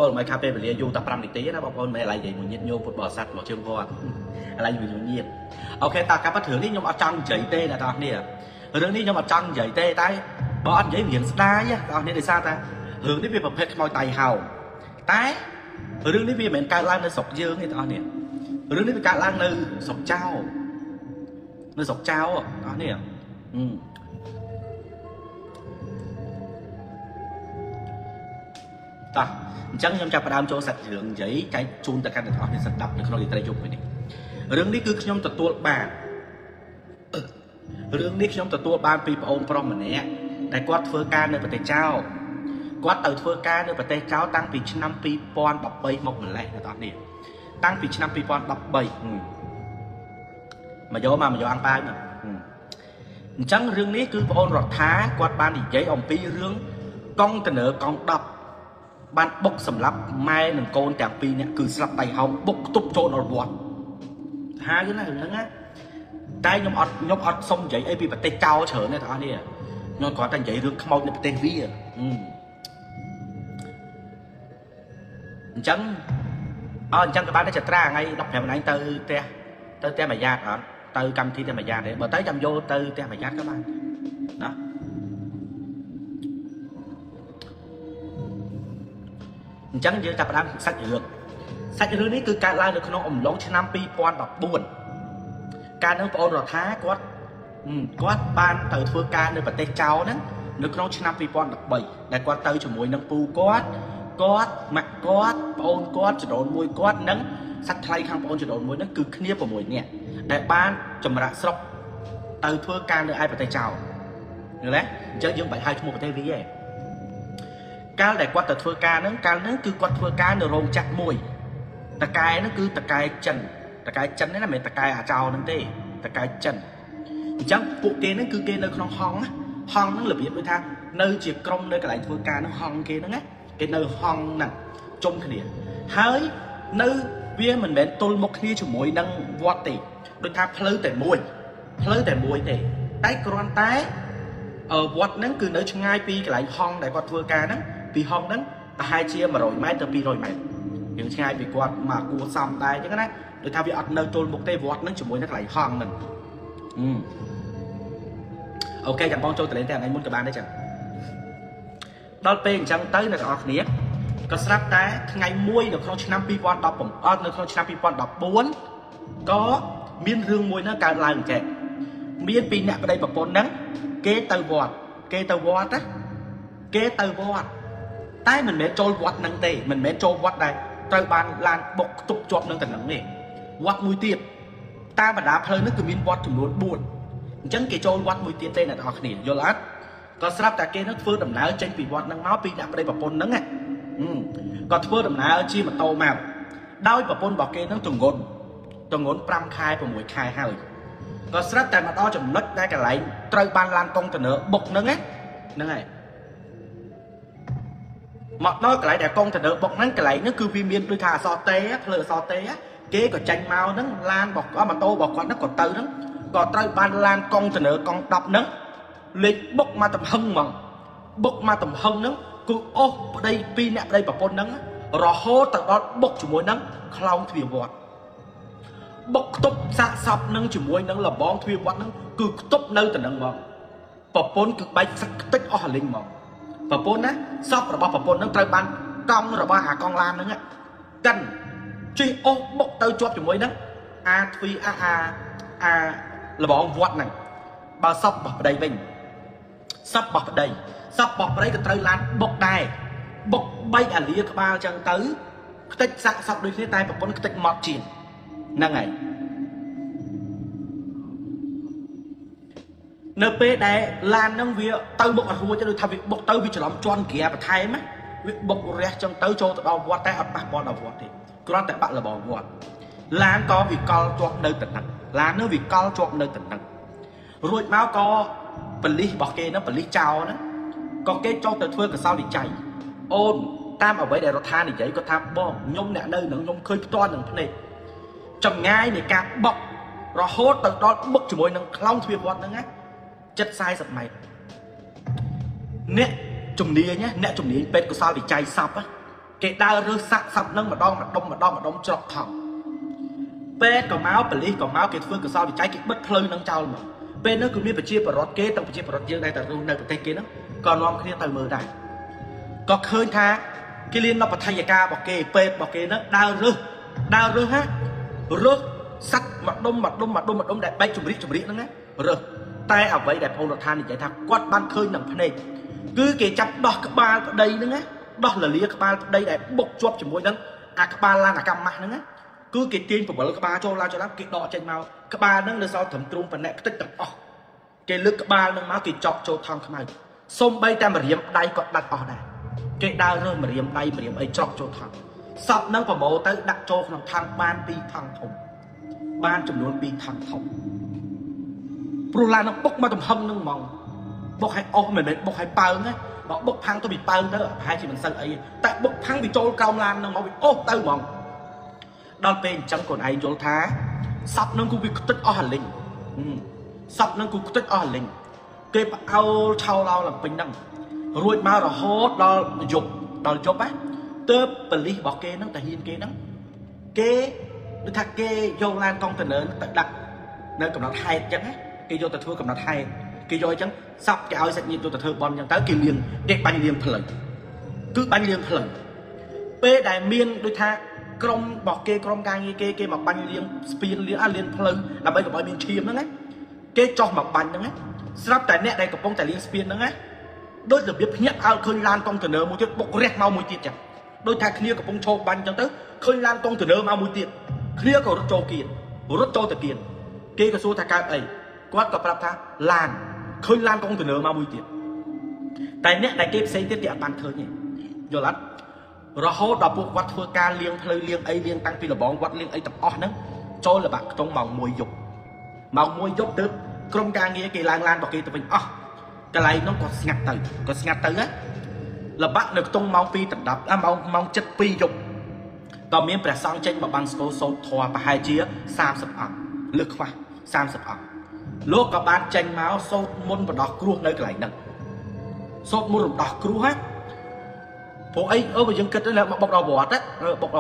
បងមិនខាពេលវេលាយូរតែ5នាទីណាបងប្អូនមិនឲ្យនិយាយមួយញាតញោមពុទ្ធបរិស័ទមកជើងវត្តឥឡូវមួយញាតអូខេតាការប៉ះរឿងនេះខ្ញុំអត់ចង់និយាយទេអ្នកទាំងអស់គ្នារឿងនេះខ្ញុំអត់ចង់និយាយទេតែបើអត់និយាយវាស្ដាយអ្នកទាំងអស់គ្នាដោយសារតែរឿងនេះវាប្រភេទខ្មោចដៃហោមតែរឿងនេះវាមិនមែនកើតឡើងនៅស្រុកយើងទេបងប្អូនរឿងនេះវាកើតឡើងនៅស្រុកចៅនៅស្រុកចៅបងប្អូនតោះអញ្ចឹងខ្ញុំចាប់ផ្ដើមចូលសាច់រឿងនិយាយចែកជូនទៅកាន់អ្នកទាំងអស់គ្នាស្ដាប់នៅក្នុងរាត្រីយប់នេះរឿងនេះគឺខ្ញុំទទួលបានរឿងនេះខ្ញុំទទួលបានពីប្អូនប្រុសម្នាក់ដែលគាត់ធ្វើការនៅប្រទេសចៅគាត់ទៅធ្វើការនៅប្រទេសចៅតាំងពីឆ្នាំ2013មកម្លេះអ្នកទាំងអស់គ្នាតាំងពីឆ្នាំ2013មកយកអាំងប៉ាវអញ្ចឹងរឿងនេះគឺប្អូនរដ្ឋាគាត់បាននិយាយអំពីរឿងកុងតឺន័រកង់10បានបុកសម្រាប់ម៉ែនិងកូនទាំងពីរនាក់គឺស្លាប់ដៃហោមបុកទប់ចូលដល់វត្តហាយណារឿងហ្នឹងណាតែខ្ញុំអត់សុំនិយាយអីពីប្រទេសចៅច្រើនទេបងប្អូនខ្ញុំគ្រាន់តែនិយាយរឿងខ្មោចនៅប្រទេសវាអញ្ចឹងក៏បានតែចត្រាថ្ងៃ15ថ្ងៃទៅផ្ទះមួយយ៉ាតអត់ទៅកម្មវិធីផ្ទះមួយយ៉ាតទេបើទៅចាំយកទៅផ្ទះមួយយ៉ាតក៏បានណាអញ្ចឹងយើងចាប់ផ្ដើមសាច់រឿងនេះគឺកើតឡើងនៅក្នុងអំឡុងឆ្នាំ2014កាលនោះប្អូនរដ្ឋាគាត់បានទៅធ្វើការនៅប្រទេសចៅហ្នឹងនៅក្នុងឆ្នាំ2013ដែលគាត់ទៅជាមួយនឹងពូគាត់ម៉ាក់គាត់ប្អូនគាត់ចដូនមួយគាត់និងសាច់ថ្លៃខាងប្អូនចដូនមួយហ្នឹងគឺគ្នា6នាក់ដែលបានចម្រាក់ស្រុកទៅធ្វើការនៅឯប្រទេសចៅយល់ទេអញ្ចឹងយើងបាច់ហៅឈ្មោះប្រទេសវាទេកាលដែលគាត់ទៅធ្វើការហ្នឹងគឺគាត់ធ្វើការនៅរោងចក្រមួយតកែហ្នឹងគឺតកែចិននេះណាមិនមែនតកែអាចោហ្នឹងទេតកែចិនអញ្ចឹងពួកគេហ្នឹងគឺគេនៅក្នុងហងហ្នឹងរបៀបដូចថានៅជាក្រុមនៅកន្លែងធ្វើការហ្នឹងហងគេហ្នឹងណាគេនៅហងហ្នឹងជុំគ្នាហើយនៅវាមិនមែនទល់មុខគ្នាជាមួយនឹងវត្តទេដូចថាផ្លូវតែមួយទេតែគ្រាន់តែវត្តហ្នឹងគឺនៅឆ្ងាយពីកន្លែងហងដែលគាត់ធ្វើការហ្នឹងពីហងហ្នឹងប្រហែលជា100ម៉ែត្រទៅ200ម៉ែត្រយើងឆ្ងាយពីគាត់មកគួរសំដែរអញ្ចឹងណាដូចថាវាអត់នៅទល់មុខទេវត្តហ្នឹងជាមួយនឹងកន្លែងហងហ្នឹងអូខេចាំបងចូលទៅលេងតែថ្ងៃមុនក៏បានដែរចឹងដល់ពេលអញ្ចឹងទៅអ្នកទាំងអស់គ្នាក៏ស្រាប់តែថ្ងៃមួយនៅក្នុងឆ្នាំ2017នៅក្នុងឆ្នាំ2014ក៏មានរឿងមួយហ្នឹងកើតឡើងចេះមានពីអ្នកប្តីប្រពន្ធហ្នឹងគេទៅវត្តតែមិនមែនចូលវត្តហ្នឹងទេមិនមែនចូលវត្តដែលត្រូវបានឡានបុកទប់ជាប់នឹងតំណឹងនេះវត្តមួយទៀតតាមបណ្ដាផ្លូវហ្នឹងគឺមានវត្តចំនួន4អញ្ចឹងគេចូលវត្តមួយទៀតទេអ្នកទាំងអស់គ្នាយល់អត់ក៏ស្រាប់តែគេនឹងធ្វើដំណើរចេញពីវត្តហ្នឹងមកពីអ្នកប្តីប្រពន្ធហ្នឹងក៏ធ្វើដំណើរជិះម៉ូតូមកដោយប្រពន្ធរបស់គេហ្នឹងទងន់5ខែ6ខែហើយក៏ស្រាប់តែមកដល់ចំណុចដែលកន្លែងត្រូវបានឡានកុងតឺន័របុកហ្នឹងហើយមកដល់កន្លែងដែលកុងតឺន័របុកហ្នឹងកន្លែងហ្នឹងគឺវាមានដូចថាអសតេផ្លូវអសតេគេក៏ចាញ់មកហ្នឹងឡានរបស់ម៉ូតូរបស់គាត់ហ្នឹងក៏ទៅហ្នឹងក៏ត្រូវបានឡានកុងតឺន័រកង់10ហ្នឹងលេខបុកមកទំហឹងហ្មងហ្នឹងគឺអូសប្តីពីរអ្នកប្តីប្រពន្ធហ្នឹងរហូតទៅដល់បុកជាមួយនឹងខ្លោងទ្វារវត្តបុកខ្ទប់សាកសពនឹងជាមួយនឹងលបងទ្វារវត្តហ្នឹងគឺខ្ទប់នៅទៅនឹងមកប្រពន្ធគឺបែកសឹកខ្ទេចអស់លីងមកប្រពន្ធណាសពរបស់ប្រពន្ធហ្នឹងត្រូវបានកង់របស់អាកង់ឡានហ្នឹងកិនជិះអូសបុកទៅជាប់ជាមួយនឹងអាទ្វារអាលបងវត្តហ្នឹងបើសពរបស់ប្តីវិញសពរបស់ប្តីក៏ត្រូវឡានបុកដែរបុក3អាលាក្បាលចឹងទៅខ្ទេចសាក់សពដូចគ្នាតែប្រពន្ធខ្ទេចម៉ត់ជាងហ្នឹងហើយនៅពេលដែលឡានហ្នឹងវាទៅបុកអត់រួចទេដូចថាវាបុកទៅវាច្រឡំជន់ក្រាបន្ថែមវាបុករះចឹងទៅចូលទៅដល់វត្តតែអត់ប៉ះពាល់ដល់វត្តទេគ្រាន់តែបាក់លបងវត្តឡានក៏វាកលជាប់នៅតំណឹងរួចមកក៏ប៉ូលីសរបស់គេហ្នឹងប៉ូលីសចៅហ្នឹងក៏គេចូលទៅធ្វើកសោវិច័យអូនតាមអ្វីដែលរដ្ឋានិយាយគាត់ថាបងខ្ញុំអ្នកនៅនឹងខ្ញុំឃើញផ្ទាល់នឹងភ្នែកចម្ងាយនៃការបុករហូតទៅដល់បុកជាមួយនឹងខ្លោងទ្វារវត្តហ្នឹងណា740ម៉ែត្រអ្នកជំនាញពេទ្យកសោវិច័យសព cái đau rước sắp nâng mà đong chọc thòng bên còn máu bẩn lý còn máu cái phương cửa sau bị cháy cái bất phơi nâng trao mà bên nó cũng biết phải chia vào rót kế tông phải chia vào rót dương đây tại đây tay kia nó còn non kia từ mờ đây có khơi tha cái liên nó bật thay ca bọc kê bên bọc kê nó đau rước ha rước sắt mặt đông đại bay chùm rít nó nghe rước tay ở vậy đẹp hôn đột than thì chạy thằng quát ban khơi nằm phần này cứ cái chặt đỏ các ba đây nữa nghe đó là lia các ba đây đẹp bốc chóp chỉ môi nắng các ba la là cam mặt nữa nghe cứ cái tiên của bờ các ba cho lắm cái đỏ trên màu các ba nâng lên sau thẩm trung phần này tích tập cái lực các ba nâng máu cái chọc cho thằng không ai xông bay ta mà riêng đây còn đặt ở đây cái đau rơi mà riêng đây mà riêng ấy chọc cho thằng sập nâng vào bộ tới đặt cho thằng ban pi thằng thùng ban chùm luôn pi thằng thùng pro la nó bốc mà tầm hâm nâng mong bốc hay mình bốc hay bao nhé bốc phăng tôi bị bao đó hai chị mình sợ ấy tại bốc phăng bị trôi cao lan nâng mong bị tới mong đôi bên chẳng còn ai chỗ thá sắp nâng cũng bị tích ở hành linh sắp nâng cũng tích ở hành linh cái ao trao lao làm bình đẳng rồi mà rồi hốt đo dục á tớ bẩn lý bỏ kê nó tại hiên kê nó kê nó thật kê vô lan con tình ơn tại đặt nơi cầm nó hai chẳng á kê vô tờ thưa cầm nó hai kê vô chẳng sắp cái áo sạch nhiên tôi tờ thưa bon chẳng tới kê liền để bánh liền phở cứ bánh liền phở bê đại miên đôi tha krom bỏ kê krom gang như kê mà bánh liền spin liền phở là bây giờ bởi miền chiêm đó nghe kê cho mà bánh đó nghe sắp tại nét đây cầm bông tại liền spin đó nghe đôi giờ biết nhắc ao khơi lan con tình ơn một chút bốc rét mau mùi tiệt chẳng đôi thằng kia cầm bông trâu bánh chẳng tới khơi lan con tình ơn mau mùi tiệt kia có rất trâu kiền rất trâu từ kiền kê cái số thằng cao ấy quát gặpรับtha lan khơi lan con tình ơn mau mùi tiệt tại nét này kê xây tiết địa bàn khơi nhỉ rồi lắm rồi hốt đọc buộc quát thưa ca liêng phơi liêng ấy liêng tăng pi là bóng quát liêng ấy tập o nữa cho là bạn trong màu mùi dục tức krom ca nghe cái lan bảo kia tụi mình cái này nó còn ngặt tới á là bắt được tung máu pi tập đập máu chất pi dục còn miếng bẻ xong trên mà bằng số thua và hai chia 30 lực khoa 30 lúc các bạn tranh máu sốt môn và đọc cua nơi cái này nè sốt môn đọc cua hết bộ ấy ở bên dân kịch đó là bọc đầu bọt á bọc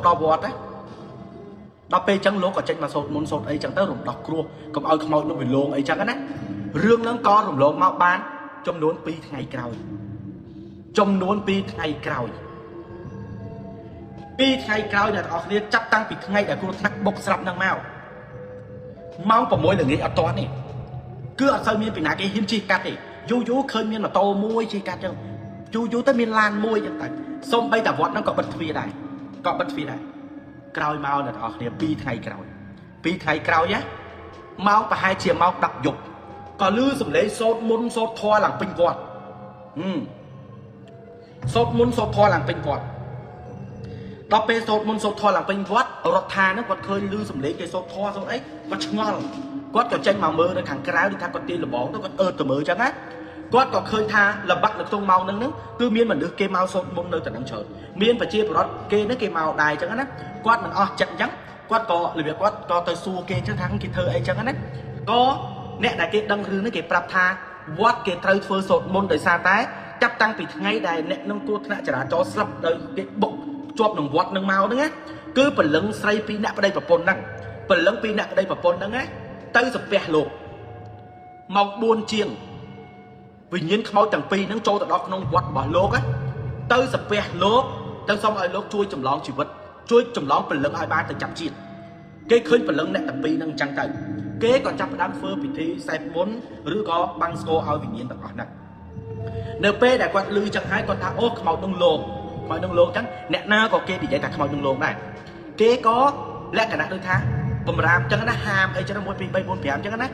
đầu bọt á đọc pe chẳng lúc ở trên mà sốt ấy chẳng tới rụng đọc cua còn ơi không nó bị lộn ấy chẳng á rương nó có rụng lộn máu ban trong nón pi ngày cào pi ngày cào là họ liên chấp tăng pi ngày để cô thắc bốc sập năng máu của mỗi là nghĩ ở to này cứ ở sau miền bị nã cái hiếm chi cắt thì chú khơi miền mà to môi chi cắt chứ chú tới miền lan môi chẳng tại xong bây giờ vọt nó có bật phi này cào máu là họ liên pi ngày cào nhá máu và hai chia máu đặc dục còn lư sầm lấy sốt muốn sốt thoa làm pin vọt sốt muốn sốt thoa làm pin vọt đọc pe sốt muốn sốt thoa làm pin vọt rọt thà nó còn khơi lư sầm lấy cái sốt thoa sốt ấy có ngon quát còn tranh màu mơ nó thằng cái đi thằng con tiên là bóng nó còn từ mơ chẳng á quát còn khơi tha là bắt được tông màu nâng cứ miên mình được kê màu sốt muốn nơi tận đang chờ miên phải chia vào đó kê nó kê màu đài chẳng á quát mình chậm trắng quát có là việc quát có tới xua kê chắc thắng cái thơ ấy chẳng á có nè đại cái đăng rư nó cái prap tha what cái thơ phơi sốt môn đời xa tái chấp tăng bị ngay đại nè nông cô nè chả cho sập đời cái bụng chọp nông vọt nông màu nữa cứ phần lưng say pi nè ở đây và pôn năng phần lưng pi nè ở đây và pôn năng tới sập bè lục màu buôn chiêng vì nhiên máu chẳng pi nó trôi từ đó nông vọt bỏ lốp á tới sập bè lốp tới xong ai lốp chui chầm lon chỉ vật chui chầm lon phần lưng ai ba từ chậm chiên cái khơi phần lưng nè tập pi nông trăng trời kế còn trong đám phơ vị thi sai muốn rứa có băng sco ao vị nhiên tập này np đại quan lư chẳng hai con thang ô màu đông lô chẳng nè na có kê thì dạy thật màu đông lô này kế có lẽ cả đôi tháng bầm ram chẳng nó ham ấy cho nó mua pi bay bốn phèm chẳng nó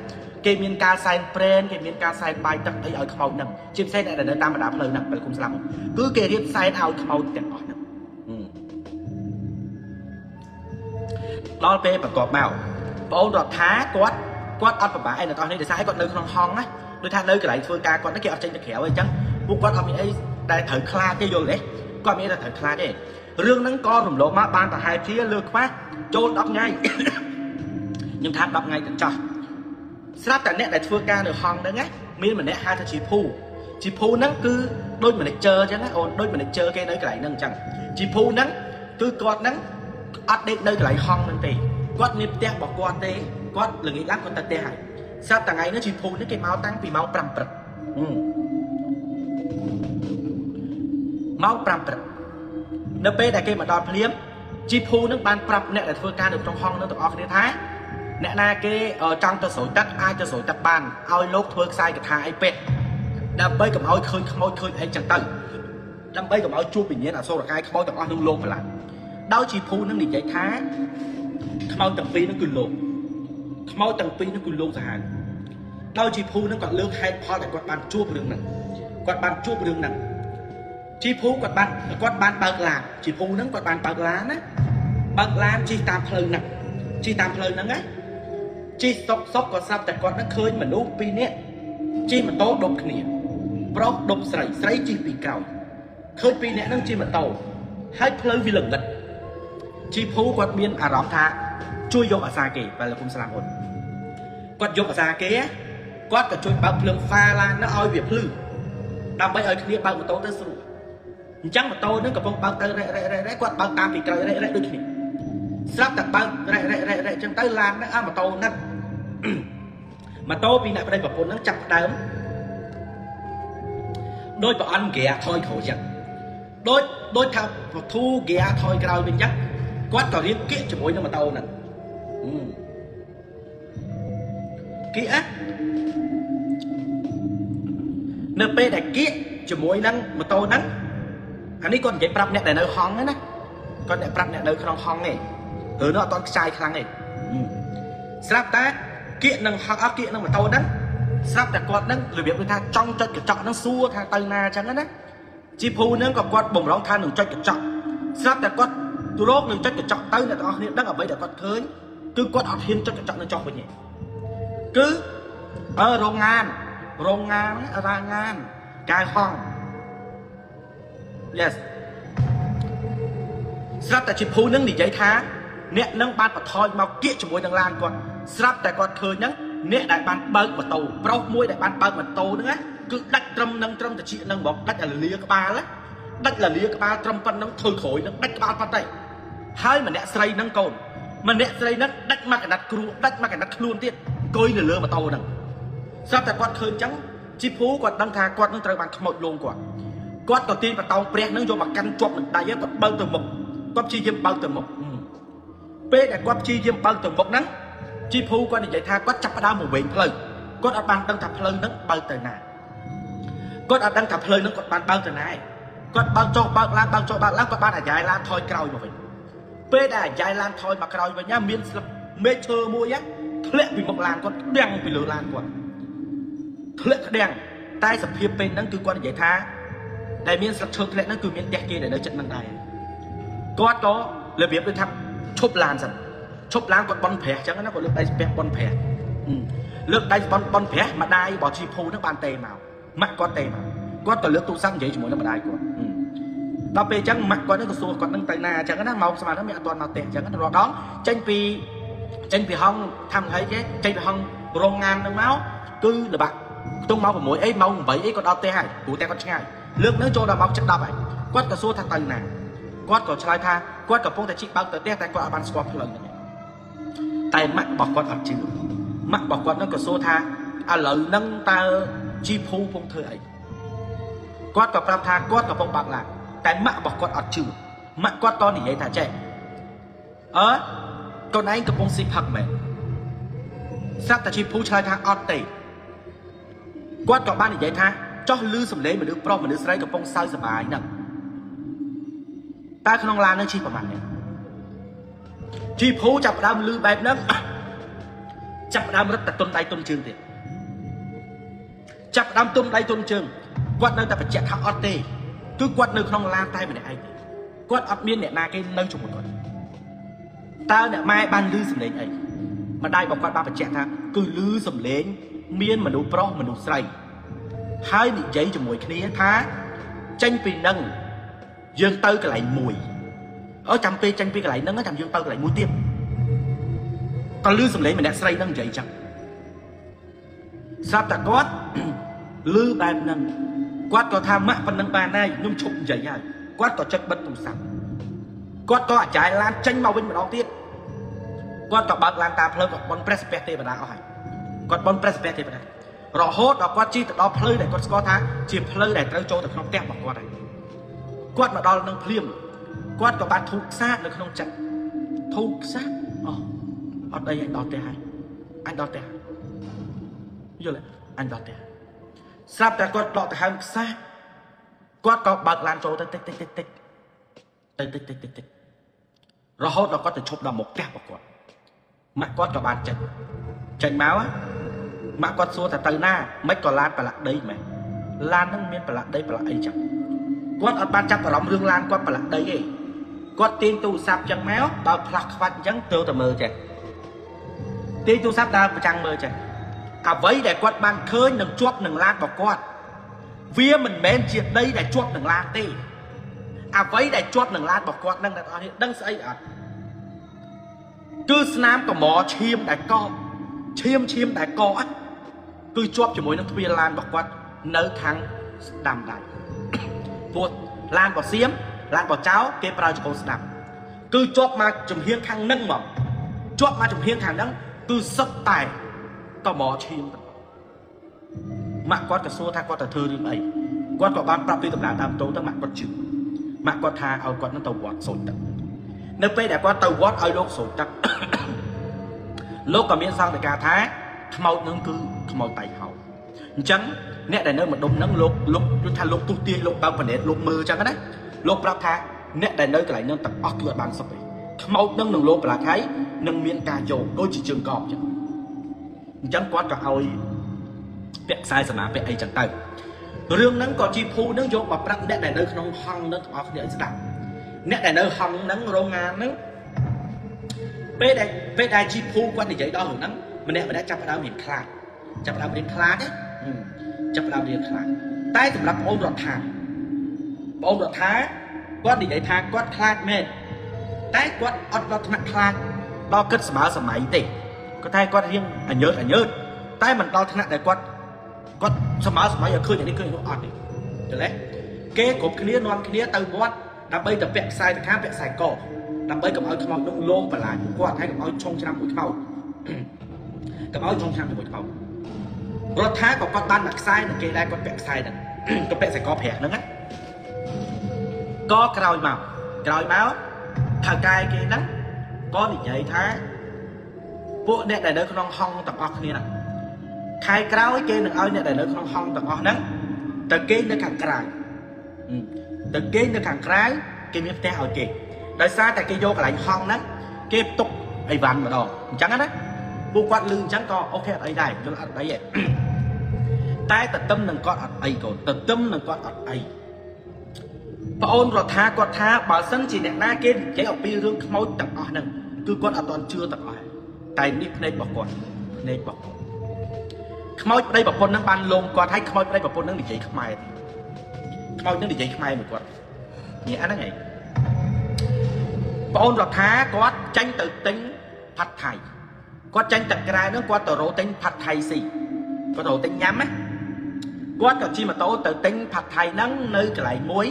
kê miền ca sai pren kê miền ca sai bay tật ấy ở màu nằm chim xe này là nơi ta mà đạp lời nằm phải cùng lắm cứ kê riết sai ao màu tiền ở nằm đó pe và cọp màu bộ đọt thá quát ăn bà ai là tao này để sai con nơi không hong á đôi thang nơi cái lại phơi ca con nó kia ở trên cái khéo ấy chăng buộc quát ông ấy đại thở kha cái vô đấy con ấy là thở kha đấy rương nắng co rùm lộ má ban tại hai phía lừa phát trôn đọc ngay nhưng thang đọc ngay cho sắp tại nét đại phơi ca được hong đấy nhé miên mà nét hai thằng chỉ phu ជីភូហ្នឹងគឺដូច manager អញ្ចឹងណាអូនដូច manager គេនៅកន្លែងហ្នឹងអញ្ចឹងជីភូហ្នឹងគឺគាត់ហ្នឹងអត់ដេកនៅកន្លែងហងហ្នឹងទេគាត់មានផ្ទះរបស់គាត់ទេគាត់ល្ងាចឡើងគាត់ទៅផ្ទះហើយស្រាប់តែថ្ងៃនេះជីភូនេះគេមកតាំងពីម៉ោង 5 ព្រឹកម៉ោង 5 ព្រឹកនៅពេលដែលគេមកដល់ភ្លាមជីភូនឹងបានប្រាប់អ្នកដែលធ្វើការនៅក្នុងហងនោះទាំងអស់គ្នាថាអ្នកណាគេចង់ទៅស្រួយទឹកអាចទៅស្រួយទឹកបានឲ្យលោកធ្វើខ្សែកថាអីពេកដើម្បីកុំឲ្យឃើញខ្មោចឃើញអីចឹងទៅដើម្បីកុំឲ្យជួបវិញ្ញាណអសុរកាយខ្មោចទាំងអស់នឹងលោកប្រឡាក់ដោយជីភូនឹងនិយាយថាខ្មោចទាំងពីរនឹងគឺលោកខ្មោចទាំងពីរនឹងគឺលោកសាហាវដោយជីភូនឹងគាត់លើកហេតុផលដែលគាត់បានជួបរឿងហ្នឹងគាត់បានជួបរឿងហ្នឹងជីភូគាត់បានបើកឡានជីភូហ្នឹងគាត់បានបើកឡានណាបើកឡានជិះតាមផ្លូវហ្នឹងជិះតាមផ្លូវហ្នឹងណាជិះសុកក៏ស្រាប់តែគាត់នឹងឃើញមនុស្ស2នាក់ជិះម៉ូតូដប់គ្នាប្រុសដប់ស្រីជិះពីក្រោយឃើញ2នាក់ហ្នឹងជិះម៉ូតូហើយផ្លូវវាល្ងឹតជីភូគាត់មានអារម្មណ៍ថាជួយយកអាសាគេបែរលោកគុំស្លាប់អូនគាត់យកអាសាគេគាត់ក៏ជួយបើកភ្លើងហ្វាឡាននោះឲ្យវាភ្លឺដើម្បីឲ្យគ្នាបើកម៉ូតូទៅស្រួលអញ្ចឹងម៉ូតូនឹងកំពុងបើកទៅរ៉េគាត់បើកតាមពីក្រោយរ៉េដូចគ្នាស្រាប់តែបើករ៉េអញ្ចឹងទៅឡានហ្នឹងម៉ូតូហ្នឹងម៉ូតូពីអ្នកប្តីប្រពន្ធហ្នឹងចាប់ដើមដោយប្រអន់ហ្គាថយក្រោយចឹងដូចថាពធូហ្គាថយក្រោយវិញចឹងគាត់ក៏រៀបគៀកជាមួយនឹងម៉ូតូហ្នឹងគៀកនៅពេលដែលគៀកជាមួយនឹងម៉ូតូហ្នឹងអានេះគាត់និយាយប្រាប់អ្នកដែលនៅហងហ្នឹងណាគាត់អ្នកប្រាប់អ្នកនៅក្នុងហងទេឬនោះអត់តន់ខ្ចាយខ្លាំងទេស្រាប់តែគៀកនឹងហងគៀកនឹងម៉ូតូហ្នឹងស្រាប់តែគាត់ហ្នឹងរបៀបដូចថាចង់ចុចកញ្ចក់ហ្នឹងសួរថាទៅណាអញ្ចឹងណាជីភូហ្នឹងក៏គាត់បំរុងថានឹងចុចកញ្ចក់ស្រាប់តែគាត់រោគនឹងចុចកញ្ចក់ទៅអ្នកទាំងអស់គ្នាដឹងអ្វីដែលគាត់ឃើញគឺគាត់អត់ហ៊ានចុចកញ្ចក់នឹងចុះវិញទេគឺរោងងានរាងានកៅហង yes ស្រាប់តែជីភូនឹងនិយាយថាអ្នកនឹងបានបន្ថយមកគៀកជាមួយនឹងឡានគាត់ស្រាប់តែគាត់ឃើញហ្នឹងអ្នកដែលបានបើកម៉ូតូប្រុសមួយដែលបានបើកម៉ូតូហ្នឹងណាគឺដាច់ត្រឹមតិចហ្នឹងបងដាច់អាលាក្បាលដាច់លាក្បាលត្រឹមប៉ុណ្្នឹងធ្វើក្រួយហ្នឹងដាច់ក្បាលប៉ុណ្ណេះហើយម្នាក់ស្រីហ្នឹងកូនម្នាក់ស្រីហ្នឹងដាច់មកកណាត់គ្រូដាច់មកកណាត់ខ្លួនទៀតអង្គុយនៅលើម៉ូតូហ្នឹងស្រាប់តែគាត់ឃើញអញ្ចឹងជីភូគាត់ដឹងថាគាត់នឹងត្រូវបានខ្មោចលងគាត់ក៏ទាញបតោងព្រះហ្នឹងយកមកកាន់ជាប់នឹងដៃគាត់បើកទៅមុខគាត់ព្យាយាមបើកទៅមុខពេលដែលគាត់ព្យាយាមបើកទៅមុខហ្នឹងជីភូគាត់និយាយថាគាត់ចាប់ផ្ដើមមកវិញផ្លូវគាត់អត់បានដឹងថាផ្លូវហ្នឹងបើកទៅណាគាត់អត់ដឹងថាផ្លូវហ្នឹងគាត់បានបើកទៅណាគាត់បើកចុះបើកឡើងបើកចុះបើកឡើងគាត់បានអាយ៉ៃឡានថយក្រោយមកវិញពេលដែលអាយ៉ៃឡានថយមកក្រោយវិញមានស្លឹកមេឃឈើមួយធ្លាក់ពីមុខឡានគាត់ក្តាំងពីលើឡានគាត់ធ្លាក់ក្តាំងតែសភាពពេលហ្នឹងគឺគាត់និយាយថាដែលមានស្លឹកឈើធ្លាក់ហ្នឹងគឺមានផ្ទះគេដែលនៅចិត្តហ្នឹងដែរគាត់ក៏របៀបដូចថាឈប់ឡានសិនឈប់ឡានគាត់បន់ព្រះអញ្ចឹងណាគាត់លើកដៃស្ពះបន់ព្រះលើកដៃបន់ព្រះម្ដាយរបស់ជីភូហ្នឹងបានទេមកម៉ាក់គាត់ទេមកគាត់ក៏លើកទូរស័ព្ទនិយាយជាមួយនឹងម្ដាយគាត់ដល់ពេលអញ្ចឹងម៉ាក់គាត់ហ្នឹងក៏សួរគាត់ហ្នឹងទៅណាអញ្ចឹងណាមកស្មានហ្នឹងមានអត់ទាន់មកទេអញ្ចឹងរាល់ដងចេញពីហងថាំហីគេចេញពីហងរោងងានហ្នឹងមកគឺល្បាក់ខ្ទង់មក6អីម៉ោង8អីក៏ដល់ផ្ទះហើយព្រោះតែគាត់ឆ្ងាយលើកហ្នឹងចូលដល់ម៉ោង7:10ហើយគាត់ក៏សួរថាទៅណាគាត់ក៏ឆ្លើយថាគាត់កំពុងតែជីកបើកទៅផ្ទះតែគាត់អត់បានស្គាល់ផ្លូវហ្នឹងតែម៉ាក់របស់គាត់អត់ជឿម៉ាក់របស់គាត់ហ្នឹងក៏សួរថាឥឡូវហ្នឹងតើជីភូកំពុងធ្វើអីគាត់ក៏ប្រាប់ថាគាត់កំពុងបើកឡានតែម៉ាក់របស់គាត់អត់ជឿម៉ាក់គាត់ក៏និយាយថាចេះកូនឯងកំពុងស៊ីផឹកមែនស្រាប់តែជីភូឆ្លើយថាអត់ទេគាត់ក៏បាននិយាយថាចោះលឺសំឡេងមនុស្សប្រុសមនុស្សស្រីកំពុងសើចសប្បាយហ្នឹងតើក្នុងឡាននឹងជិះប្រហែលនេះជីភូចាប់ដើមលឺបែបហ្នឹងចាប់ដើមរត់តែទុនដៃទុនជើងទៀតចាប់ដើមទុនដៃទុនជើងគាត់នៅតែបញ្ជាក់ថាអត់ទេគឺគាត់នៅក្នុងឡានតែម្នាក់ឯងគាត់អត់មានអ្នកណាគេនៅជាមួយគាត់តើអ្នកម៉ែបានលឺសំឡេងអីម្ដាយរបស់គាត់បានបញ្ជាក់ថាគឺលឺសំឡេងមានមនុស្សប្រុសមនុស្សស្រីហើយនិយាយជាមួយគ្នាថាចេញពីនឹងយើងទៅកន្លែងមួយចាំពេលចេញពីកន្លែងហ្នឹងចាំយើងទៅកន្លែងមួយទៀតក៏លឺសំឡេងម្នាក់ស្រីហ្នឹងនិយាយចឹងស្រាប់តែគាត់លឺបែបហ្នឹង គាត់ក៏ថាម៉ាក់ប៉ុណ្ណឹងបានហើយខ្ញុំឈប់និយាយហើយគាត់ក៏ចុចបិទទូរស័ព្ទគាត់ក៏អាចារ្យឡានចេញមកវិញម្ដងទៀតគាត់ក៏បើកឡានតាមផ្លូវក៏បន់ព្រះសិភៈទេវតាអស់ហើយគាត់បន់ព្រះសិភៈទេវតារហូតដល់គាត់ជិះទៅដល់ផ្លូវដែលគាត់ស្គាល់ថាជាផ្លូវដែលត្រូវចូលទៅក្នុងផ្ទះរបស់គាត់ហើយគាត់មកដល់នឹងភ្លាមគាត់ក៏បានធូបខ្សាកនៅក្នុងចិត្តធូបខ្សាកអត់អីអញដល់ផ្ទះហើយអញដល់ផ្ទះយល់ទេអញដល់ផ្ទះស្រាប់តែគាត់ដកទៅហើមខ្សាកគាត់ក៏បើកឡានចូលទៅតិចរហូតដល់គាត់ទៅឈប់ដល់មុខផ្ទះរបស់គាត់ម៉ាក់គាត់ក៏បានចេញមកម៉ាក់គាត់សួរថាទៅណាមិនក៏ឡានប្រឡាក់ដីមែនឡានហ្នឹងមានប្រឡាក់ដីប្រឡាក់អីចឹងគាត់អត់បានចាប់អារម្មណ៍រឿងឡានគាត់ប្រឡាក់ដីទេគាត់ទាញទូរស័ព្ទចឹងមកដល់ផ្លាស់ខ្វាច់ចឹងទៅតែមើលចេះទាញទូរស័ព្ទដើរប្រចាំងមើលចេះអ្វីដែលគាត់បានឃើញនឹងជាប់នឹងឡានរបស់គាត់វាមិនមែនជាដីដែលជាប់នឹងឡានទេអ្វីដែលជាប់នឹងឡានរបស់គាត់នឹងអ្នកនរដឹងស្អីអត់គឺស្នាមកម្រឈាមដែលកកឈាមដែលកកគឺជាប់ជាមួយនឹងទ្វារឡានរបស់គាត់នៅខាងស្ដាំដៃព្រោះឡានរបស់សៀមឡានរបស់ចៅគេប្រើចង្កូតស្ដាំគឺជាប់មកចំហៀងខាងនឹងមកជាប់មកចំហៀងខាងហ្នឹងគឺសុទ្ធតែកម្រឈាមម៉ាក់គាត់ក៏សួរថាគាត់ទៅធ្វើរឿងអីគាត់ក៏បានប្រាប់ពីដំណើរតាមតូទៅម៉ាក់គាត់ជឿម៉ាក់គាត់ថាឲ្យគាត់នឹងទៅវត្តសូត្រទឹកនៅពេលដែលគាត់ទៅវត្តឲ្យលោកសូត្រទឹកលោកក៏មានសង្កេតការថាខ្មោចនឹងគឺខ្មោចតៃហោអញ្ចឹងអ្នកដែលនៅម្ដុំហ្នឹងលោកថាលោកទុះទាយលោកបើកប្រណេតលោកមើលអញ្ចឹងណាលោកប្រាប់ថាអ្នកដែលនៅកន្លែងហ្នឹងទាំងអស់គឺអត់បានសុខទេខ្មោចនឹងលោកប្រឡាក់ហើយនឹងមានការយកដូចជាជើងកបអញ្ចឹងគាត់ក៏ឲ្យពាក់ខ្សែសមាពាក់អីចឹងទៅរឿងហ្នឹងក៏ជីភូហ្នឹងយកមកប្រាប់អ្នកដែលនៅក្នុងហង្សហ្នឹងទាំងអស់គ្នាឲ្យស្ដាប់អ្នកដែលនៅហង្សហ្នឹងរោងងានហ្នឹងពេលដែលជីភូគាត់និយាយដល់រឿងហ្នឹងម្នាក់ចាប់ផ្ដើមរៀនខ្លាចចាប់ផ្ដើមរៀនខ្លាចតែសម្រាប់ប្អូនរដ្ឋាគាត់និយាយថាគាត់ខ្លាចមែនតែគាត់អត់ដល់ថ្នាក់ខ្លាចដល់គិតស្មើសម័យទេគាត់ថាគាត់រៀងអញើតតែមិនដល់ថ្នាក់ដែលគាត់ស្មើសម័យឲ្យឃើញនេះឃើញនោះអត់ទេទេគេគ្រប់គ្នានាំគ្នាទៅវត្តដើម្បីទៅពាក់ខ្សែទៅខាងពាក់ខ្សែកដើម្បីកុំឲ្យខ្មោចនោះលងបន្លាចគាត់ហើយកុំឲ្យឆុងឆ្នាំមួយខ្មោចរដ្ឋាក៏គាត់បានដាក់ខ្សែនឹងគេដែរគាត់ពាក់ខ្សែហ្នឹងគាត់ពាក់ខ្សែកប្រាក់ហ្នឹងណាក៏ក្រោយមកថៅកែគេហ្នឹងក៏និយាយថាពួកអ្នកដែលនៅក្នុងហង្សទាំងអស់គ្នាហ្នឹងខែក្រោយគេនឹងឲ្យអ្នកដែលនៅក្នុងហង្សទាំងអស់ហ្នឹងទៅគេនៅខាងក្រៅគេមានផ្ទះឲ្យគេដោយសារតែគេយកកន្លែងហង្សហ្នឹងគេផ្ទុកអីវ៉ាន់ម្ដងអញ្ចឹងណាពួកគាត់លឺអញ្ចឹងក៏អូខេអត់អីដែរយល់អត់អីទេតែទទឹមនឹងគាត់អត់អីកូនទទឹមនឹងគាត់អត់អីប្អូនរដ្ឋាគាត់ថាបើសិនជាអ្នកណាគេនិយាយអំពីរឿងខ្មោចទាំងអស់ហ្នឹងគឺគាត់អត់ទាន់ជឿទាំងអស់តែនេះភ្នែករបស់គាត់ខ្មោចប្តីប្រពន្ធហ្នឹងបានលងគាត់ឲ្យខ្មោចប្តីប្រពន្ធហ្នឹងនិយាយខ្មែរខ្មោចហ្នឹងនិយាយខ្មែរមួយគាត់នេះអាហ្នឹងឯងប្អូនរដ្ឋាគាត់ចាញ់ទៅទិញផាត់ថៃគាត់ចាញ់ទឹកក្រៅហ្នឹងគាត់ទៅរកទិញផាត់ថៃស៊ីគាត់ទៅទិញញ៉ាំណាគាត់ក៏ជិះម៉ូតូទៅទិញផាត់ថៃហ្នឹងនៅកន្លែងមួយ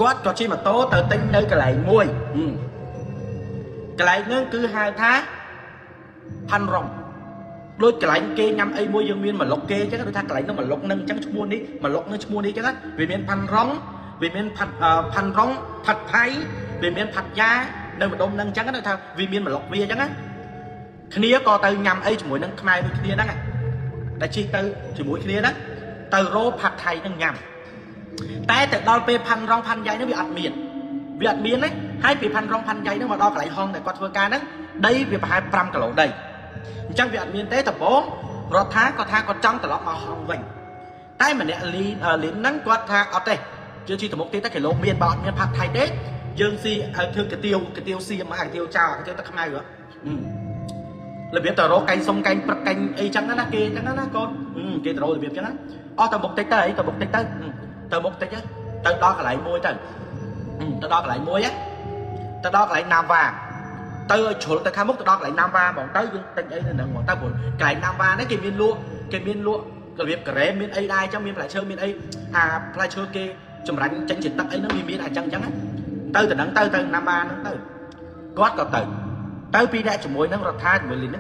គាត់ក៏ជិះម៉ូតូទៅទិញនៅកន្លែងមួយកន្លែងហ្នឹងគឺហៅថាផាន់រ៉ុងដូចកន្លែងគេញ៉ាំអីមួយយើងមានម្លុកគេអញ្ចឹងដូចថាកន្លែងហ្នឹងម្លុកហ្នឹងអញ្ចឹងឈ្មោះនេះម្លុកហ្នឹងឈ្មោះនេះអញ្ចឹងវាមានផាន់រ៉ុងវាមានផាន់រ៉ុងផាត់ថៃវាមានផាត់យ៉ានៅម្ដុំហ្នឹងអញ្ចឹងថាវាមានម្លុកវាអញ្ចឹងណាគ្នាក៏ទៅញ៉ាំអីជាមួយនឹងខ្មែរដូចគ្នាហ្នឹងដែលជិះទៅជាមួយគ្នាហ្នឹងទៅរោផាត់ថៃហ្នឹងញ៉ាំតែទៅដល់ពេលផាន់រ៉ុងផាន់យ៉ៃហ្នឹងវាអត់មានទេហើយពីផាន់រ៉ុងផាន់យ៉ៃហ្នឹងមកដល់កន្លែងហងដែលគាត់ធ្វើការហ្នឹងដីវាប្រហែល5គីឡូដីអញ្ចឹងវាអត់មានទេដំបូងរដ្ឋាគាត់ថាគាត់ចង់ត្រឡប់មកហងវិញតែម្នាក់លីនហ្នឹងគាត់ថាអត់ទេជឿជីទៅមុខទៀតតែគេលោកមានបើអត់មានផាត់ថៃទេយើងស៊ីឲ្យធ្វើកាទៀវសៀមកាទៀវចោលកាទៀវទឹកខ្មៅរបៀបទៅរកកែងសុំកែងព្រឹកកែងអីចឹងណាគេចឹងណាកូនគេទៅរករបៀបចឹងណាអស់ទៅមុខតិចទៅទៅមុខតិចទៅដល់កន្លែងមួយទៅដល់កន្លែងណាវ៉ា tới chỗ tới khai mốc từ đó lại Nam Va bọn tới tên ấy là bọn ta buồn cái Nam Va đấy cái miền lụa cái việc cái miền ấy đai trong miền lại chơi miền ấy lại chơi kia chấm rắn tranh chỉnh tắc ấy nó miền lại chăng á tới từ nắng tới Nam Va nó tới gót còn tới pi đã chấm môi nó rồi tha mười liền nó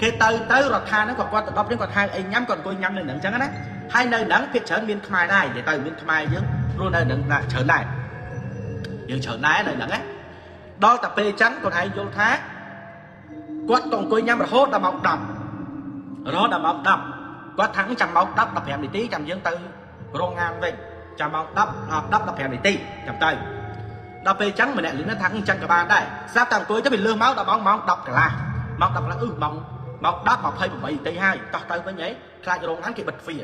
cái tới rồi tha nó còn qua từ đó đến còn hai ấy nhắm còn tôi nhắm lên nắng chăng á hai nơi nắng phía trở miền Khmer này để tới miền Khmer chứ luôn nơi nắng là trở này nhưng trở này này nắng á đó tập bê trắng còn ai vô thác quát còn coi nhắm rồi hốt đã mọc đầm đó đã mọc đầm quát thắng chăm mọc đắp đập hẻm đi tí chăm dương tư rong ngang về chăm mọc đắp đập hẻm đi tí chăm tay đập bê trắng mà nè lính nó thắng chân cả ba đây sao tầm tôi chắc bị lương máu đã bóng đập cả là mọc đắp mọc hay một bảy tí hai tao tới với nhảy khai cho rong ngắn kia bật phì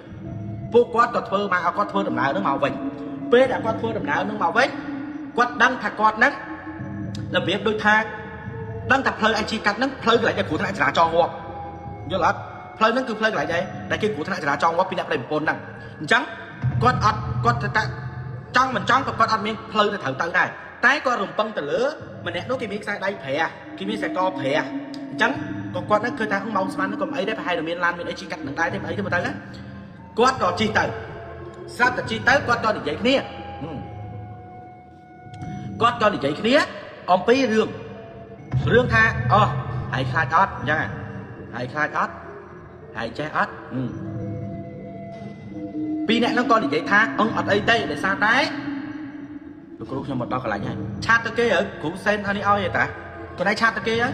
vô quát còn thơ mà quát thơ đầm nào nó màu vinh bê đã quát thơ đầm nào nó màu vinh quát đăng thạch quát nắng là việc đôi tha đang tập phơi anh chỉ cắt nắng phơi lại cho cụ thằng trả cho ngọc nhớ là phơi nắng cứ phơi lại vậy đại kia cụ thằng trả cho ngọc pin đẹp đầy một này trắng con ta trong mình trong con ăn miếng phơi là thử tự này tái con rồng băng từ lửa mình nè nó cái miếng sai đây phè cái miếng sai co phè trắng con nó cơ ta không mong sman nó còn ấy đấy phải hai đồng miếng lan miếng ấy chỉ cắt đằng tay đấy ấy thế mà tới á con còn chi tới sao ta chi tới con cho để vậy kia con cho để vậy kia ông pi rương tha hãy khai ớt nha hãy khai ớt hãy che ớt pi nè nó con để vậy tha ông ở đây để sao tái tôi có lúc cho một bao cả lại nha chat tới kia ở cũng sen anh đi ao vậy ta còn đây chat tới kia ấy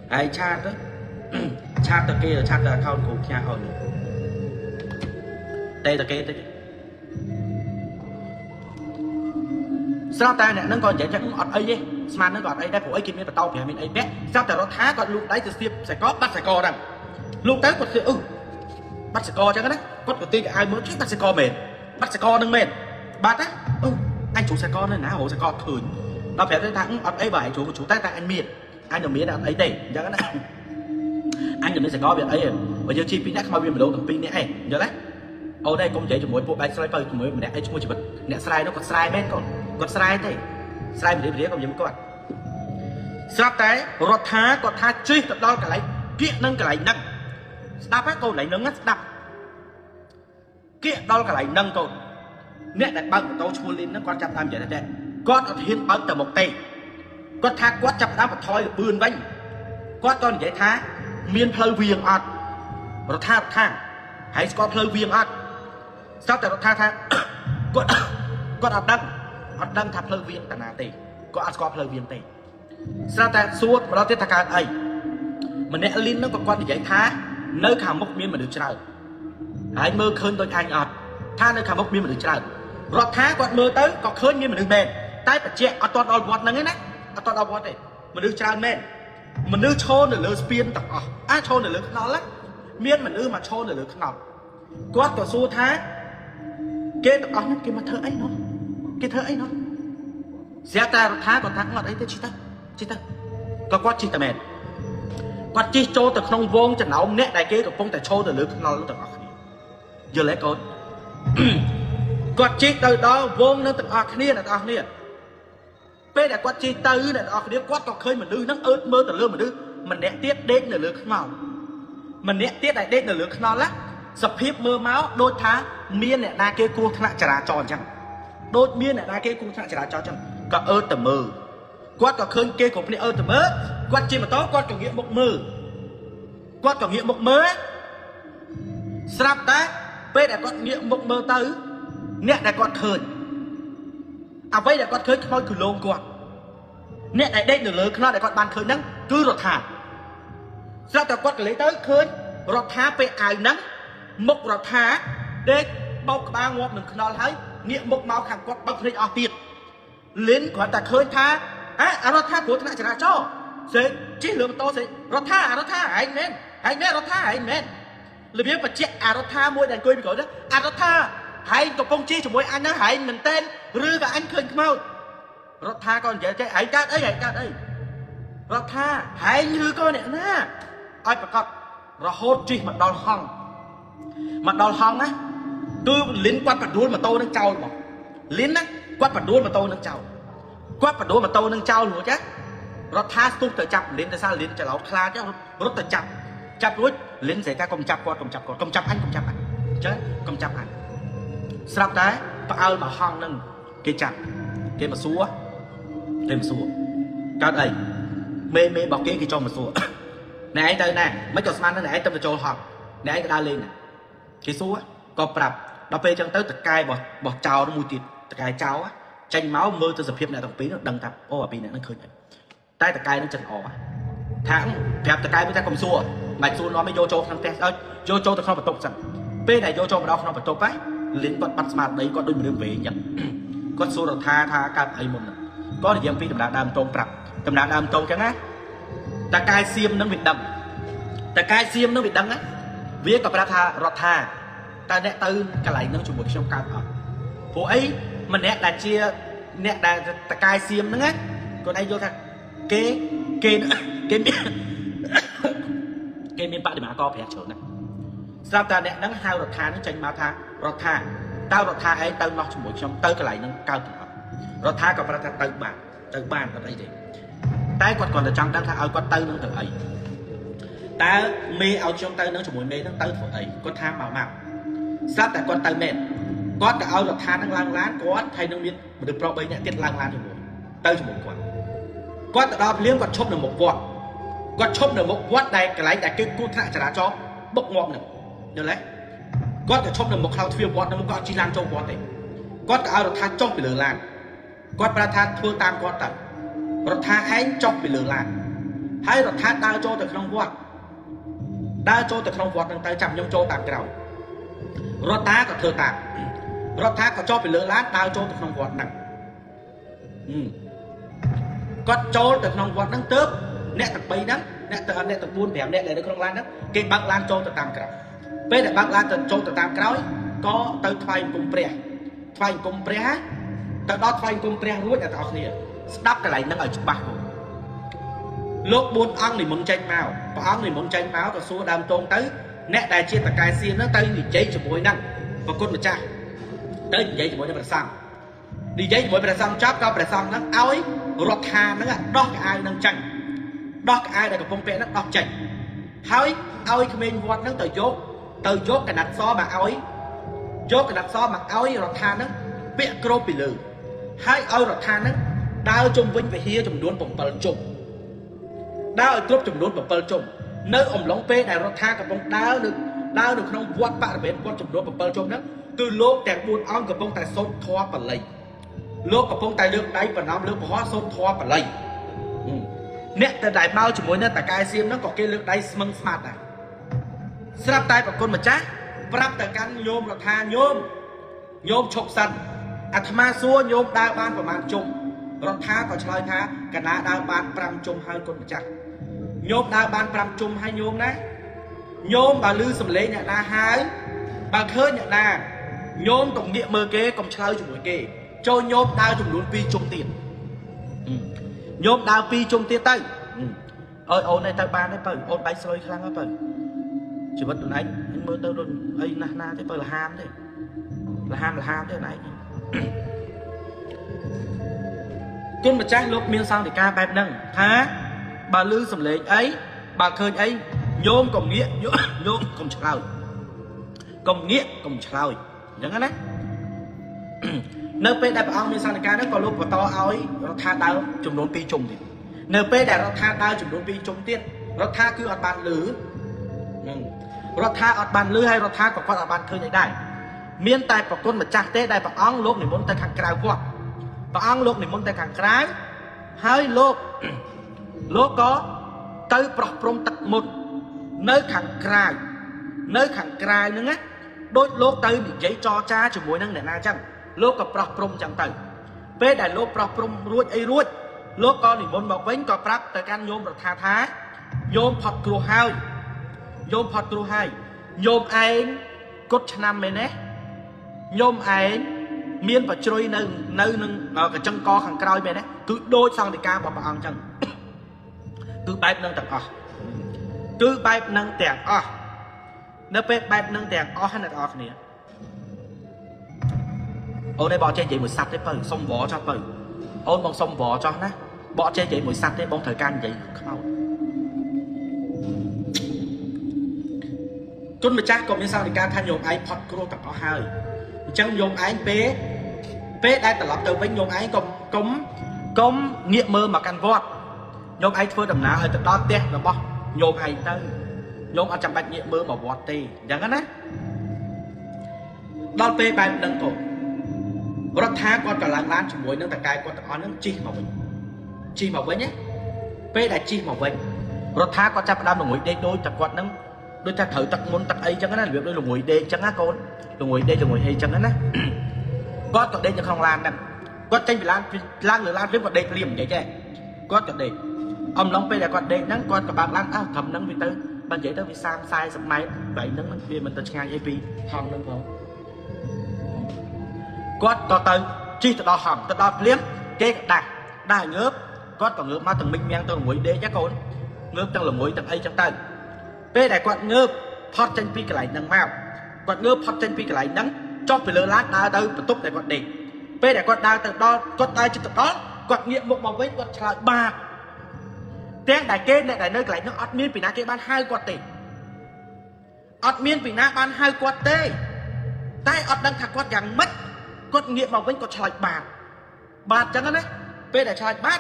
hãy chat đó chat tới kia chat là account của nhà hồi đây là kia sao ta nè nó còn vậy chẳng ọt ấy đi smart nó còn ấy đây của ấy kia miếng tàu thì mình ấy bé sao ta nó thá còn lúc đấy từ xếp sẽ có bắt sẽ co đằng lúc tới còn sẽ bắt sẽ co cho cái đấy có tiên ai mới chết bắt sẽ co mền bắt sẽ co nâng mền bắt á anh chủ sẽ co nên ná hồ sẽ co thường nó phải tới thắng ọt ấy bài chủ tay ta anh miền anh được miền ấy đây cho cái này anh đừng sẽ có việc ấy bây giờ chi pin đã không bao mà đâu cầm pin này nhớ đấy ở đây công chế cho mỗi bộ bài sniper của mỗi nè ấy chúng chỉ bật nè slide nó còn slide men còn slide thế slide mình để còn những các bạn sắp tới rót thá còn tha chi tập đo cả lấy kiện nâng cả lấy nâng đáp các câu lấy nâng ngắt đập kiện đo cả lấy nâng câu nè đặt bằng của tôi chua lên nó quan trọng làm gì đấy con ở thiên bằng từ một tê con tha quát chập đá một thoi bươn vánh quát con vậy thá miên phơi viền ọt rồi tha hãy có phơi viền ọt sao tại tha con ọt đăng thà phơi viền tận nào tì có phơi viền tì sao tại suốt mà nó tiết thà cả ấy mình nè linh nó còn con vậy thá nơi khảo mốc miên mà được chơi hãy mơ khơi tôi anh ọt tha nơi khảo mốc miên mà được chơi rồi thá con mơ tới còn khơi miên mà được bền tay phải che ọt toàn ọt nâng ấy nè ọt toàn ọt này mà được chơi men mình đưa chôn để lừa spiên tập chôn để lừa nó lắm miên mình đưa mà chôn để lừa nó quát còn xua thá kê tập nó kia mà thơ ấy nó cái thơ ấy nó xe ta thá còn thắng ở đấy tới chi ta có quát chi ta mền quát chi chôn từ không vuông trận nào ông nét đại kế của phong tại chôn để lừa nó tập giờ lấy cột quát chi từ đó vuông nó tập kia là tập kia bây giờ quát chi tư này ở cái quát còn khơi mình đưa nó ớt mơ từ lơ mình đưa mình nẹt tiết đến là lừa màu mình nẹt tiết này đến là lừa nó lắm sập hiếp mơ máu đôi thá miên này đa kê cua thằng trả tròn chẳng đôi miên này đa kê cua thằng trả tròn chẳng có ớt tầm mơ quát còn khơi kê của ớt tầm mơ quát chi mà to quát còn nghĩa một mơ quát còn nghĩa một mơ sắp ta bây giờ quát nghĩa một mơ tới nẹt này quát khơi bây giờ con khơi thôi cứ lông con nè này đây được lớn nó để con ban khơi nắng cứ rồi thả sao tao con lấy tới khơi rồi thả về ai nắng một rồi thả để bọc ba ngọc mình nó thấy nghĩa một máu hàng con bọc lên ở tiệt lính của ta khơi tha rồi thả của thằng trả cho sẽ chỉ lượng to sẽ rồi thả anh men rồi thả anh men là biết mà chết rồi thả môi đàn cười bị gọi đó rồi thả hãy tập công chi cho mỗi anh nó hãy mình tên rư và anh khơi mau rồi tha con vậy cái hãy cắt ấy rồi tha hãy như con này na ai mà con rồi hốt chi mặt đau hong á tôi lính quan mặt đuôi mà tôi đang trâu mà lính á គាត់បដួលម៉ូតូនឹងចោលគាត់បដួលម៉ូតូនឹងចោលរួចចារដ្ឋាស្ទុះទៅចាប់លៀនទៅសារលៀនច្រឡោតខ្លាចរត់ទៅចាប់រួចលៀនស្រីកាកុំចាប់គាត់កុំចាប់អញចឹងកុំចាប់អញស្រាប់តែផ្អើលមកហងនឹងគេចាប់គេមកសួរកើតអីមេរបស់គេចុះមកសួរណែឯងទៅណាមិនក៏ស្មានណែឯងទៅចូលហប់ណែឯងក៏ដើរលេងគេសួរក៏ប្រាប់ដល់ពេលចឹងទៅតកែរបស់ចោលមួយទៀតតកែចោលចេញមកមើលទៅសភាពអ្នកទាំងពីរនោះដឹងថាអូអាពីរអ្នកហ្នឹងឃើញតែតកែនឹងចឹងអថាប្រាប់តកែមួយថាកុំសួរមិនសួរនាំឲ្យយកចូលក្នុងផ្ទះយកចូលទៅក្នុងបន្ទប់សិនពេលដែលយកចូលមកដល់ក្នុងបន្ទប់ហ្នឹងលិនគាត់បាត់ស្មារតីគាត់ដូចមនុស្សវែងចឹងគាត់សួររដ្ឋាថាកើតអីមុនហ្នឹងក៏និយាយពីដំណើរដើមតងប្រាប់ដំណើរដើមតងចឹងណាតកែសៀមនឹងវាដឹងវាក៏ប្រាប់ថារដ្ឋាតើអ្នកទៅកន្លែងហ្នឹងជាមួយខ្ញុំកើតអត់ព្រោះអីម្នាក់ដែលជាអ្នកដែលតកែសៀមហ្នឹងណាគាត់ឯងយល់ថាគេមានបដិមាកប្រាក់ច្រើនណាស់ស្រាប់តែអ្នកហ្នឹងហៅរដ្ឋាហ្នឹងចេញមកថារដ្ឋាតើរដ្ឋាឯងទៅនោះជាមួយខ្ញុំទៅកន្លែងហ្នឹងកើតអត់រដ្ឋាក៏ប្រាប់ថាទៅបានគាត់អីទេតែគាត់គ្រាន់តែចង់ដឹងថាឲ្យគាត់ទៅនឹងទៅអីតើមេឲ្យខ្ញុំទៅនឹងជាមួយមេហ្នឹងទៅធ្វើអីគាត់ថាមកស្រាប់តែគាត់ទៅមែនគាត់ក៏ឲ្យរដ្ឋានឹងឡើងឡានគាត់ហើយនឹងមានមនុស្សប្រុស3នាក់ទៀតឡើងឡានជាមួយទៅជាមួយគាត់ទៅដល់ភ្លាមគាត់ឈប់នៅមុខវត្តដែលកន្លែងដែលគេគូថ្នាក់ចរាចរណ៍បុកងាប់ហ្នឹងយល់ទេគាត់ទៅឈប់នៅមុខខ្លៅទ្វារវត្តហ្នឹងគាត់អត់ជិះឡានចូលវត្តទេគាត់ក៏ឲ្យរដ្ឋាចុះពីលើឡានគាត់ប្រាប់ថាធ្វើតាមគាត់ទៅរដ្ឋាឯងចុះពីលើឡានហើយរដ្ឋាដើរចូលទៅក្នុងវត្តហ្នឹងទៅចាប់ខ្ញុំចូលតាមក្រោយរដ្ឋាក៏ធ្វើតាមរដ្ឋាក៏ចុះពីលើឡានដើរចូលទៅក្នុងវត្តហ្នឹងគាត់ចូលទៅក្នុងវត្តហ្នឹងទៅអ្នកទាំង3ហ្នឹងអ្នកទាំង4 5អ្នកដែលនៅក្នុងឡានហ្នឹងគេបើកឡានចូលទៅតាមក្រោយពេលដែលបើកឡានទៅចូលទៅតាមក្រោយក៏ទៅថ្វាយអង្គមព្រះទៅដល់ថ្វាយអង្គមព្រះរួចអ្នកទាំងអស់គ្នាស្ដាប់កន្លែងហ្នឹងឲ្យច្បាស់លោក4អង្គនិមន្តចេញមកព្រះអង្គនិមន្តចេញមកក៏សួរដើមតងទៅអ្នកដែលជាតកែសៀមហ្នឹងទៅនិយាយជាមួយនឹងប្រគុណម្ចាស់ទៅនិយាយជាមួយនឹងព្រះសង្ឃនិយាយជាមួយព្រះសង្ឃចប់ក៏ព្រះសង្ឃហ្នឹងឲ្យរដ្ឋាហ្នឹងដោះកៅអៅហ្នឹងចេញដោះកៅអៅដែលកំពុងពាក់ហ្នឹងដោះចេញហើយឲ្យក្មេងវត្តហ្នឹងទៅយកកណាត់សមកឲ្យរដ្ឋាហ្នឹងពាក់គ្របពីលើហើយឲ្យរដ្ឋាហ្នឹងដើរជុំវិញវិហារចំនួន7ជុំដើរឲ្យគ្រប់ចំនួន7ជុំនៅអំឡុងពេលដែលរដ្ឋាកំពុងដើរនៅក្នុងវត្តបរិវេណវត្តចំនួន7ជុំហ្នឹងគឺលោកទាំង4អង្គកំពុងតែសូត្រធម៌បល័យលោកកំពុងតែលើកដៃប្រណម្យលើកប្រហោះសូត្រធម៌បល័យអ្នកដែលមកជាមួយនឹងតកែសៀមហ្នឹងក៏គេលើកដៃស្មឹងស្មាតដែរស្រាប់តែប្រគុណម្ចាស់ប្រាប់ទៅកាន់ញោមរដ្ឋាញោមឈប់សិនអាត្មាសួរញោមដើរបានប្រមាណជុំរដ្ឋាក៏ឆ្លើយថាកណាដើរបាន5ជុំហើយគុណម្ចាស់ញោមដើរបាន5ជុំហើយញោមណាញោមបើឮសំឡេងអ្នកណាហើយបើឃើញអ្នកណាញោមកុំងាកមើលគេកុំឆ្លើយជាមួយគេចូលញោមដើរចំនួន2ជុំទៀតញោមដើរ2ជុំទៀតទៅអើយអូនឯងទៅបានទេបើអូនបែកស្រួយខ្លាំងហើយបើជីវិតខ្លួនឯងមើលទៅដូចអីណាស់ណាទេបើលហាមទេលហាមទេខ្លួនឯងគុណម្ចាស់លោកមានសង្ឃដីកាបែបហ្នឹងថាបើឮសំឡេងអីបើឃើញអីញោមកុំងាកញោមកុំឆ្លើយកុំងាកកុំឆ្លើយអញ្ចឹងណានៅពេលដែលព្រះអង្គមានសង្ឃដីកាហ្នឹងក៏លោកបន្តឲ្យរដ្ឋាដើរចំនួន2ជុំទៀតនៅពេលដែលរដ្ឋាដើរចំនួន2ជុំទៀតរដ្ឋាគឺអត់បានឮរដ្ឋាអត់បានឮហើយរដ្ឋាក៏គាត់អត់បានឃើញអីដែរមានតែប្រគុណម្ចាស់ទេដែលព្រះអង្គលោកនិមន្តទៅខាងក្រៅវត្តព្រះអង្គលោកនិមន្តទៅខាងក្រៅហើយលោកក៏ទៅប្រោះព្រំទឹកមុននៅខាងក្រៅហ្នឹងណាដូចលោកទៅនិយាយចរចាជាមួយនឹងអ្នកណាចឹងលោកក៏ប្រោះព្រំចឹងទៅពេលដែលលោកប្រោះព្រំរួចលោកក៏និមន្តមកវិញក៏ប្រាប់ទៅកាន់ញោមរដ្ឋាថាញោមផុតគ្រោះហើយញោមឯងគត់ឆ្នាំមែនទេញោមឯងមានបជ្រុយនៅនឹងកញ្ចឹងកខាងក្រោយមែនទេគឺដូចសង្ឃដីការបស់ព្រះអង្គចឹងគឺបែបនឹងទាំងអស់នៅពេលបែបនឹងទាំងអស់អ្នកទាំងអស់គ្នា អូនឯងបកចេះនិយាយមួយសັດទេបើសុំវល់ចោះបើអូនបងសុំវល់ចោះណាបកចេះនិយាយមួយសັດទេបងត្រូវការនិយាយខ្មោចគុណម្ចាស់ក៏មានសាវនិកាថាញោមឯងផុតគ្រោះទាំងអស់ហើយអញ្ចឹងញោមឯងពេលដែលត្រឡប់ទៅវិញញោមឯងកុំងាកមើលមកកាន់វត្តញោមឯងធ្វើដំណើរឲ្យទៅដល់ផ្ទះរបស់ញោមឯងទៅញោមអត់ចាំបាច់ងាកមើលមកវត្តទេអញ្ចឹងណាដល់ពេលបែបហ្នឹងទៅរដ្ឋាគាត់ក៏ឡើងឡានជាមួយនឹងតកែគាត់ទាំងអស់ហ្នឹងជិះមកវិញណាពេលដែលជិះមកវិញរដ្ឋាគាត់ចាប់ផ្ដើមល្ងួយដេកដូចតែគាត់ហ្នឹងដូចថាត្រូវទឹកមុនទឹកអីចឹងណារបៀបដូចល្ងួយដេកចឹងណាកូនល្ងួយដេកល្ងួយអីចឹងណាគាត់ក៏ដេកនៅក្នុងឡានហ្នឹងគាត់ចេញពីឡានឡើងលើឡានភ្លាមគាត់ដេកភ្លាមនិយាយចេះគាត់ក៏ដេកអំឡុងពេលដែលគាត់ដេកហ្នឹងគាត់ក៏បើកឡានត្រឹមហ្នឹងវាទៅបើនិយាយទៅវា30-40ម៉ែត្របែបហ្នឹងវាមិនទៅឆ្ងាយអីពីហងហ្នឹងផងគាត់ក៏ទៅជិះទៅដល់ហងទៅដល់ភ្លាមគេក៏ដាស់ងើបគាត់ក៏ងើបមកទាំងមិញមៀងទៅល្ងួយដេកណាកូនងើបទាំងល្ងួយទាំងអីចឹងទៅពេលដែលគាត់ងើបផុតចេញពីកន្លែងហ្នឹងមកគាត់ងើបផុតចេញពីកន្លែងហ្នឹងចុះពីលើឡានដើរទៅបន្ទប់ដែលគាត់ដេកពេលដែលគាត់ដើរទៅដល់គាត់ដើរជិតទៅដល់គាត់ងាកមុខមកវិញគាត់ឆ្លើយបាទទាំងដែលគេអ្នកដែលនៅកន្លែងហ្នឹងអត់មានពីណាគេបានហៅគាត់ទេអត់មានពីណាបានហៅគាត់ទេតែអត់ដឹងថាគាត់យ៉ាងម៉េចគាត់ងាកមកវិញគាត់ឆ្លើយបាទចឹងណាពេលដែលឆ្លើយបាទ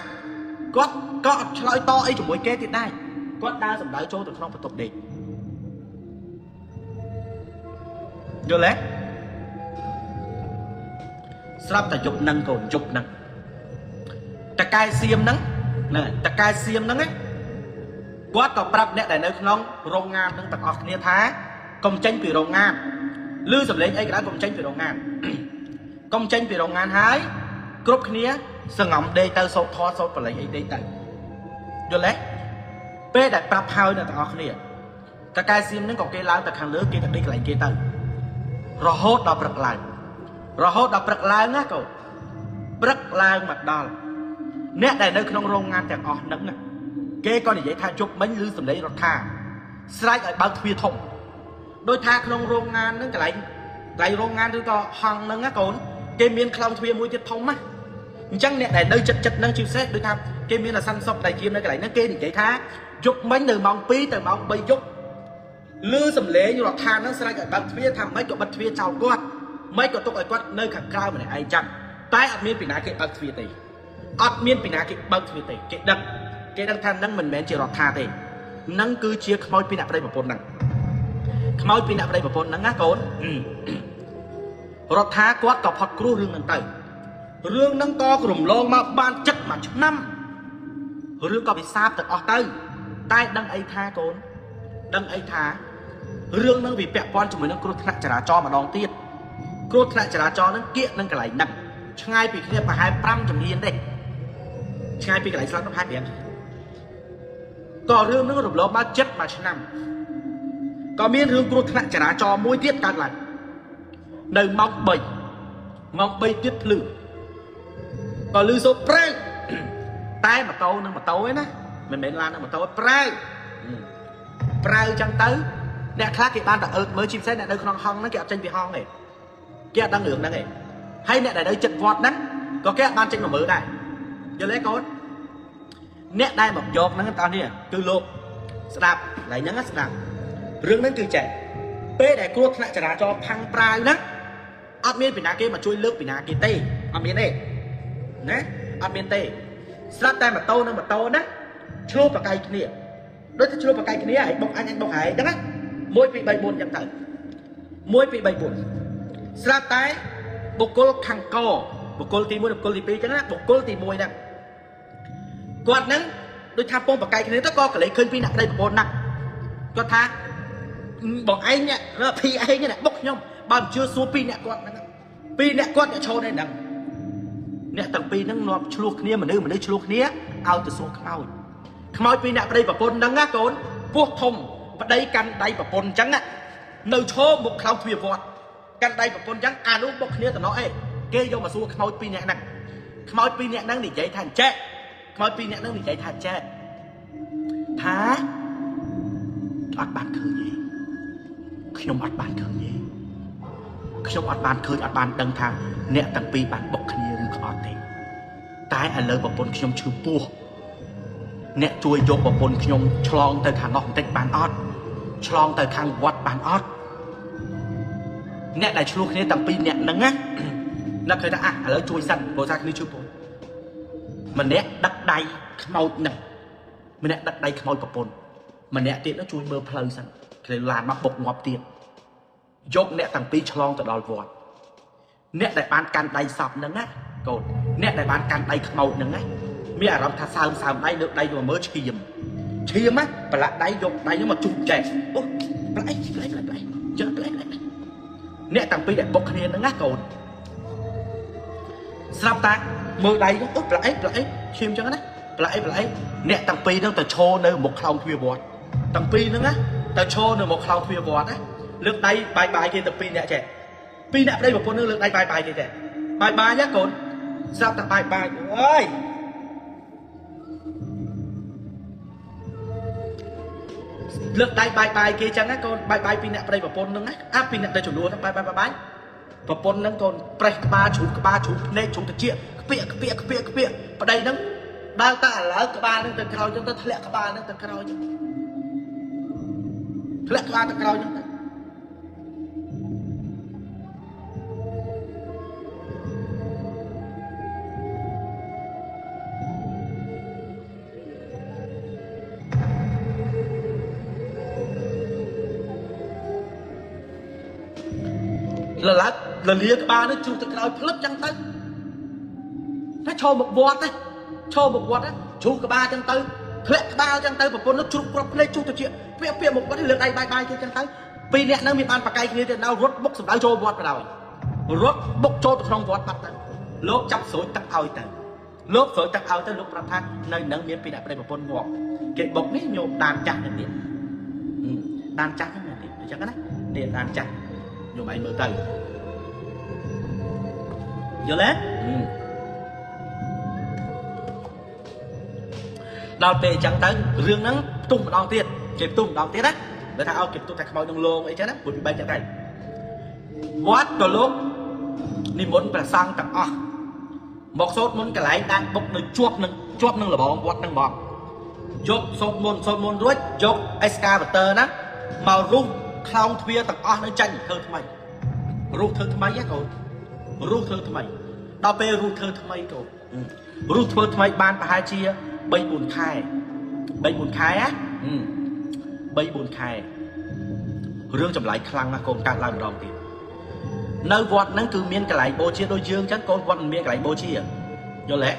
គាត់ក៏អត់ឆ្លើយតអីជាមួយគេទៀតដែរគាត់ដើរសម្ដៅចូលទៅក្នុងបន្ទប់ដេកយល់ទេស្រាប់តែយប់ហ្នឹងកូនយប់ហ្នឹងតកែសៀមហ្នឹងណាតកែសៀមហ្នឹងគាត់ក៏ប្រាប់អ្នកដែលនៅក្នុងโรงงานហ្នឹងទាំងអស់គ្នាថាកុំចេញពីโรงงานឮសំឡេងអីក៏ដោយកុំចេញពីโรงงานកុំចេញពីโรงงานហើយគ្រប់គ្នាសង្ងំដេកទៅសោតធរសោតបល័យអីដេកទៅយល់ទេពេលដែលប្រាប់ហើយអ្នកទាំងអស់គ្នាតកែសៀមហ្នឹងក៏គេឡើងទៅខាងលើគេទៅដេកកន្លែងគេទៅរហូតដល់ព្រឹកឡើងណាកូនព្រឹកឡើងមកដល់អ្នកដែលនៅក្នុងโรงงานទាំងអស់ហ្នឹងគេក៏និយាយថាជប់មិញឬសម្លេងរដ្ឋាស្រែកឲ្យបើកទ្វារធំដោយថាក្នុងโรงงานហ្នឹងកន្លែងโรงงานឬក៏ហងហ្នឹងណាកូនគេមានខ្លោងទ្វារមួយទៀតធំណាអញ្ចឹងអ្នកដែលនៅចិត្តហ្នឹងជាពិសេសដូចថាគេមានអាសន្នសុខដែលជានៅកន្លែងហ្នឹងគេនិយាយថាយប់មិញនៅម៉ោង2ទៅម៉ោង3យប់ឮសំឡេងរដ្ឋាហ្នឹងស្រែកឲ្យបើកទ្វារថាម៉េចក៏បិទទ្វារចោលគាត់ម៉េចក៏ទុកឲ្យគាត់នៅខាងក្រៅម្នាក់ឯងចឹងតែអត់មានពីណាគេបើកទ្វារទេគេដឹងថាហ្នឹងមិនមែនជារដ្ឋាទេហ្នឹងគឺជាខ្មោចពីអ្នកប្តីប្រពន្ធហ្នឹងណាកូនរដ្ឋាគាត់ក៏ផុតគ្រោះរឿងហ្នឹងទៅរឿងហ្នឹងក៏រំលងមកបាន7ឆ្នាំរឿងក៏វាសាបទាំងអស់ទៅតែដឹងអីថាកូនដឹងអីថារឿងហ្នឹងវាពាក់ព័ន្ធជាមួយនឹងគ្រោះថ្នាក់ចរាចរណ៍ម្ដងទៀតគ្រោះថ្នាក់ចរាចរណ៍ហ្នឹងគៀកនឹងកន្លែងហ្នឹងឆ្ងាយពីគ្នាប្រហែល5ជំហានទេឆ្ងាយពីកន្លែងស្លាប់ប្រហែល5ក៏រឿងហ្នឹងរំលងមក7ឆ្នាំក៏មានរឿងគ្រោះថ្នាក់ចរាចរណ៍មួយទៀតកើតឡើងនៅម៉ោង3ទៀតភ្លឺក៏លឺសូរប្រែកតែម៉ូតូនឹងម៉ូតូឯណាមិនមែនឡាននឹងម៉ូតូប្រែចឹងទៅអ្នកខ្លះគេបានតែអើតមើលជាពិសេសអ្នកនៅក្នុងហងហ្នឹងគេអត់ចេញពីហងទេគេអត់ដឹងរឿងហ្នឹងទេហើយអ្នកដែលនៅចិត្តវត្តហ្នឹងក៏គេអត់បានចេញមកមើលដែរយល់ទេកូនអ្នកដែលមកយកហ្នឹងតោះនេះគឺលោកស្ដាប់កន្លែងហ្នឹងស្ដាប់រឿងហ្នឹងគឺចេះពេលដែលគ្រោះថ្នាក់ចរាចរណ៍ផាំងប្រាវហ្នឹងអត់មានពីណាគេមកជួយលើកពីណាគេទេអត់មានទេណាអត់មានទេស្រាប់តែម៉ូតូនិងម៉ូតូណាឆ្លោះប្រកែកគ្នាដូចតែឆ្លោះប្រកែកគ្នាហើយបុកអញបុកហើយហ្នឹងណា1 2 3 4ចឹងទៅ1 2 3 4ស្រាប់តែបុគ្គលខាងកបុគ្គលទី1បុគ្គលទី2ចឹងណាបុគ្គលទី1ហ្នឹងគាត់ហ្នឹងដូចថាពងប្រកែកគ្នាទៅក៏កលេចឃើញពីអ្នកប្តីប្រពន្ធណាគាត់ថាបងឯងនេះភីឯងនេះបុកខ្ញុំបើមិនជឿសួរ2អ្នកគាត់ហ្នឹង2អ្នកគាត់អ្នកឈរនៅហ្នឹងអ្នកទាំងពីរហ្នឹងនាំឆ្លោះគ្នាមនុស្សឆ្លោះគ្នាឲ្យទៅសួរខ្មោច2អ្នកប្តីប្រពន្ធហ្នឹងណាកូនពោះធំប្តីកាន់ដៃប្រពន្ធអញ្ចឹងនៅឈរមុខខ្លោចទ្វារវត្តកាន់ដៃប្រពន្ធអញ្ចឹងអានោះបុកគ្នាតំណអីគេយកមកសួរខ្មោច2អ្នកហ្នឹងនិយាយថាចេះខ្មោច2អ្នកហ្នឹងនិយាយថាចេះថាអត់បានឃើញទេខ្ញុំអត់បានឃើញទេ ខ្ញុំអត់បានឃើញអត់បានដឹងថាអ្នកទាំងពីរបានបុកគ្នាឬក៏អត់ទេតែឥឡូវប្រពន្ធខ្ញុំឈឺពោះអ្នកជួយយកប្រពន្ធខ្ញុំឆ្លងទៅខាងនោះបន្តិចបានអត់ឆ្លងទៅខាងវត្តបានអត់អ្នកដែលឆ្លោះគ្នាទាំងពីរអ្នកហ្នឹងណាអ្នកឃើញថាឥឡូវជួយសិនព្រោះថាគ្នាឈឺពោះម្នាក់ដឹកដៃខ្មោចហ្នឹងម្នាក់ដឹកដៃខ្មោចប្រពន្ធម្នាក់ទៀតនោះជួយមើលផ្លូវសិនគេឡានមកបុកងាប់ទៀតយកអ្នកទាំងពីរឆ្លងទៅដល់វត្តអ្នកដែលបានកាន់ដៃសពហ្នឹងណាកូនអ្នកដែលបានកាន់ដៃខ្មោចហ្នឹងណាមានអារម្មណ៍ថាសើមដៃលើកដៃមកមើលឈាមណាប្រឡាក់ដៃយកដៃហ្នឹងមកជុំចែកអូប្រឡាក់ចើប្រឡាក់អ្នកទាំងពីរដែលបុកគ្នាហ្នឹងណាកូនស្រាប់តែមើលដៃហ្នឹងអូប្រឡាក់ឈាមចឹងណាប្រឡាក់អ្នកទាំងពីរហ្នឹងទៅឈរនៅមុខខ្លោងទ្វារវត្តទាំងពីរហ្នឹងណាទៅឈរនៅមុខខ្លោងទ្វារវត្តណាលើកដៃបាយគេទៅ2នាក់ចេះ2នាក់ប្តីប្រពន្ធនឹងលើកដៃបាយគេចេះបាយណាកូនស្រាប់តែបាយអើយលើកដៃបាយគេចឹងណាកូនបាយ2នាក់ប្តីប្រពន្ធនឹងណា2នាក់ទៅចំនួនហ្នឹងបាយប្រពន្ធនឹងកូនប្រេះក្បាលជ្រូកភ្នែកជ្រូកត្រចៀកខ្ពាកប្តីនឹងដើរតែឥឡូវក្បាលនឹងទៅក្រោយចឹងទៅធ្លាក់ក្បាលនឹងទៅក្រោយចឹងធ្លាក់ក្បាលទៅក្រោយចឹងទៅលលាក្បាលនឹងជ្រុះទៅក្រោយផ្លឹបចឹងទៅតែឈរមកវត្តជ្រុះក្បាលចឹងទៅធ្លាក់ក្បាលចឹងទៅប្រពន្ធនឹងជ្រុះគ្រាប់ភ្នែកជ្រុះទៅជាពាកមកវត្តលើកដៃបាយគេចឹងទៅ2នាក់ហ្នឹងមានបានបកាយគ្នាទៀតដល់រត់បុកសម្ដៅចូលវត្តបណ្ដោយរត់បុកចូលទៅក្នុងវត្តបាត់ទៅលោកចាប់ស្រួយទឹកឲ្យទៅលោកប្រាប់ថានៅនឹងមាន2នាក់ប្តីប្រពន្ធងាប់គេបុកនេះញោមដានចាស់ទៅទៀតដានចាស់ហ្នឹងទៀតអញ្ចឹងណានេះដានចាស់ញោមឯងមើលទៅយល់ទេដល់ពេលអញ្ចឹងទៅរឿងហ្នឹងផ្ទុះម្ដងទៀតគេផ្ទុះម្ដងទៀតណាបើថាឲ្យគេផ្ទុះតែខ្មោចនឹងលងអីចឹងណាមួយពី3ចឹងដែរវត្តក៏លោកនិមន្តព្រះសង្ឃទាំងអស់មកសូត្រមន្តកន្លែងដានបុកនៅជាប់នឹងលបងវត្តហ្នឹងបងយកសូត្រមន្តរួចយកអេសកាវ៉ាទ័រហ្នឹងមករុះខ្លោងទ្វារទាំងអស់នឹងចាញ់ធ្វើថ្មីរុះធ្វើថ្មីកូនរុះធ្វើថ្មីដល់ពេលរុះធ្វើថ្មីកូនរុះធ្វើថ្មីបានប្រហែលជា3-4 ខែណា3-4 ខែរឿងចម្លែកខ្លាំងណាស់កូនកើតឡើងម្ដងទៀតនៅវត្តហ្នឹងគឺមានកន្លែងបូជាដូចយើងចឹងកូនវត្តមិនមានកន្លែងបូជាយល់ទេ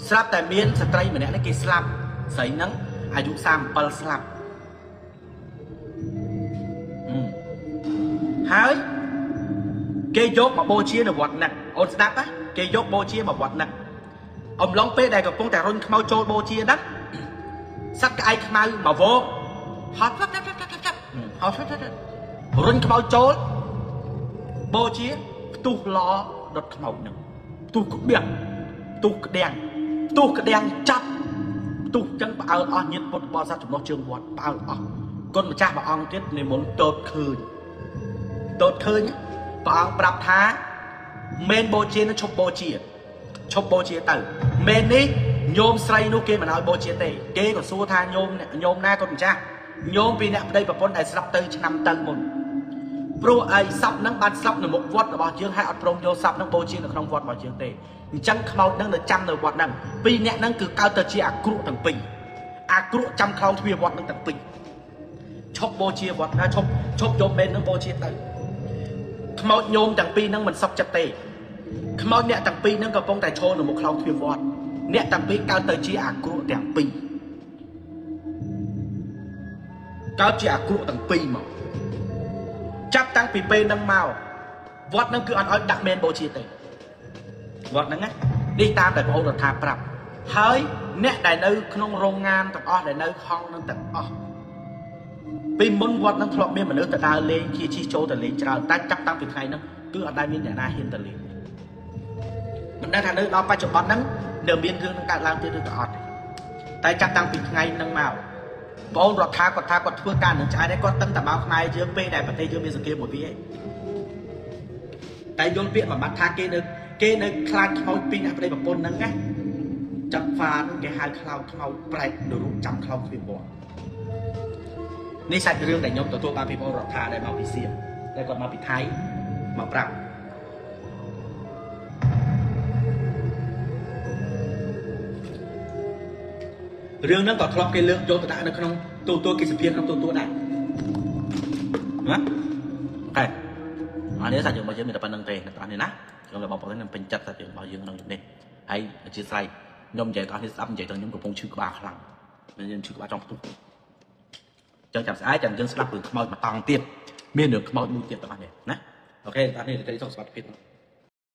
ស្រាប់តែមានស្ត្រីម្នាក់នេះគេស្លាប់ស្រីហ្នឹងអាយុ37ស្លាប់ហើយគេយកមកបូជានៅវត្តហ្នឹងអូនស្ដាប់ណាគេយកបូជាមកវត្តហ្នឹងអំឡុងពេលដែលកំពុងតែរុញខ្មៅចូលបូជាហ្នឹងសត្វក្អែកខ្មៅមកវោហត់រុញខ្មៅចូលបូជាផ្ទុះឡដុតខ្មៅហ្នឹងផ្ទុះក្តាំងចាប់ផ្ទុះចឹងផ្អើលអស់ញាតិពុទ្ធបរិស័ទចំណុះជើងវត្តផ្អើលអស់គុណម្ចាស់ព្រះអង្គទៀតនិមន្តតូតឃើញព្រះអង្គប្រាប់ថាមែនបូជានឹងឈប់បូជាទៅមែននេះញោមស្រីនោះគេមិនឲ្យបូជាទេគេក៏សួរថាញោមណាគុណម្ចាស់ញោមពីអ្នកប្តីប្រពន្ធដែលស្លាប់ទៅឆ្នាំទៅមុនព្រោះអីសពហ្នឹងបានស្លាប់នៅមុខវត្តរបស់យើងហើយអត់ព្រមយកសពហ្នឹងបូជានៅក្នុងវត្តរបស់យើងទេអញ្ចឹងខ្មោចហ្នឹងនៅចាំនៅវត្តហ្នឹង2នាក់ហ្នឹងគឺកើតទៅជាអាក្រក់ទាំងពីរអាក្រក់ចាំខ្លោងទ្វារវត្តហ្នឹងទាំងពីរឈប់បូជាវត្តណាឈប់យកមែនហ្នឹងបូជាទៅខ្មោចញោមទាំងពីរហ្នឹងមិនសុខចិត្តទេខ្មោចអ្នកទាំងពីរហ្នឹងកំពុងតែឈរនៅមុខខ្លោងទ្វារវត្តអ្នកទាំងពីរកើតទៅជាអាក្រក់ទាំងពីរកើតជាអាក្រក់ទាំងពីរមកចាប់តាំងពីពេលហ្នឹងមកវត្តហ្នឹងគឺអត់ឲ្យដាក់មែនបូជាទេវត្តហ្នឹងណានេះតាមតែបងអូនរដ្ឋាប្រាប់ហើយអ្នកដែលនៅក្នុងរោងងានទាំងអស់ដែលនៅហងហ្នឹងទាំងអស់ពីមុនវត្តហ្នឹងធ្លាប់មានមនុស្សទៅដើរលេងជាជិះចូលទៅលេងច្រើនតែចាប់តាំងពីថ្ងៃហ្នឹងគឺអត់ដែលមានអ្នកណាហ៊ានទៅលេងមិនដឹងថានៅដល់បច្ចុប្បន្នហ្នឹងនៅមានរឿងនឹងកើតឡើងទៀតឬក៏អត់តែចាប់តាំងពីថ្ងៃហ្នឹងមកបងអូនរដ្ឋាគាត់ថាគាត់ធ្វើការនឹងឆ្អែតហើយគាត់តឹងតែមកខ្មែរយើងពេលដែលប្រទេសយើងមានសង្គ្រាមមួយវា តែយល់ពាក្យមួយបាត់ថាគេនៅខ្លាចខ្មោចពីអ្នកប្តីប្រពន្ធហ្នឹងណាចាត់ហ្វាហ្នឹងគេហៅខ្មោចប្រែកដូចរូបចាំខ្មោចទ្វារវត្តនេះសាច់រឿងដែលខ្ញុំទទួលបានពីបងរដ្ឋាដែលមកពីសៀមដែលគាត់មកពីថៃមកប្រាប់រឿងហ្នឹងក៏ធ្លាប់គេលើកយកទៅដាក់នៅក្នុងទូគេសភាក្នុងទូដែរណាអូខេអានេះសាច់រឿងរបស់យើងមានតែប៉ុណ្្នឹងទេអ្នកទាំងនេះណាខ្ញុំလည်းបងប្អូនខ្ញុំពេញចិត្តសាច់រឿងរបស់យើងក្នុងយុគនេះហើយអធិស្ឋានខ្ញុំនិយាយដល់នេះស្ដាប់និយាយដល់ខ្ញុំកំពុងឈឺក្បាលខ្លាំងខ្ញុំឈឺក្បាលចង់ផ្ទុះចឹងចាំស្អែកចាំយើងស្ដាប់រឿងខ្មោចមកតង់ទៀតមានរឿងខ្មោចមួយទៀតទាំងអស់នេះណាអូខេតានេះទៅសុខសុខភាព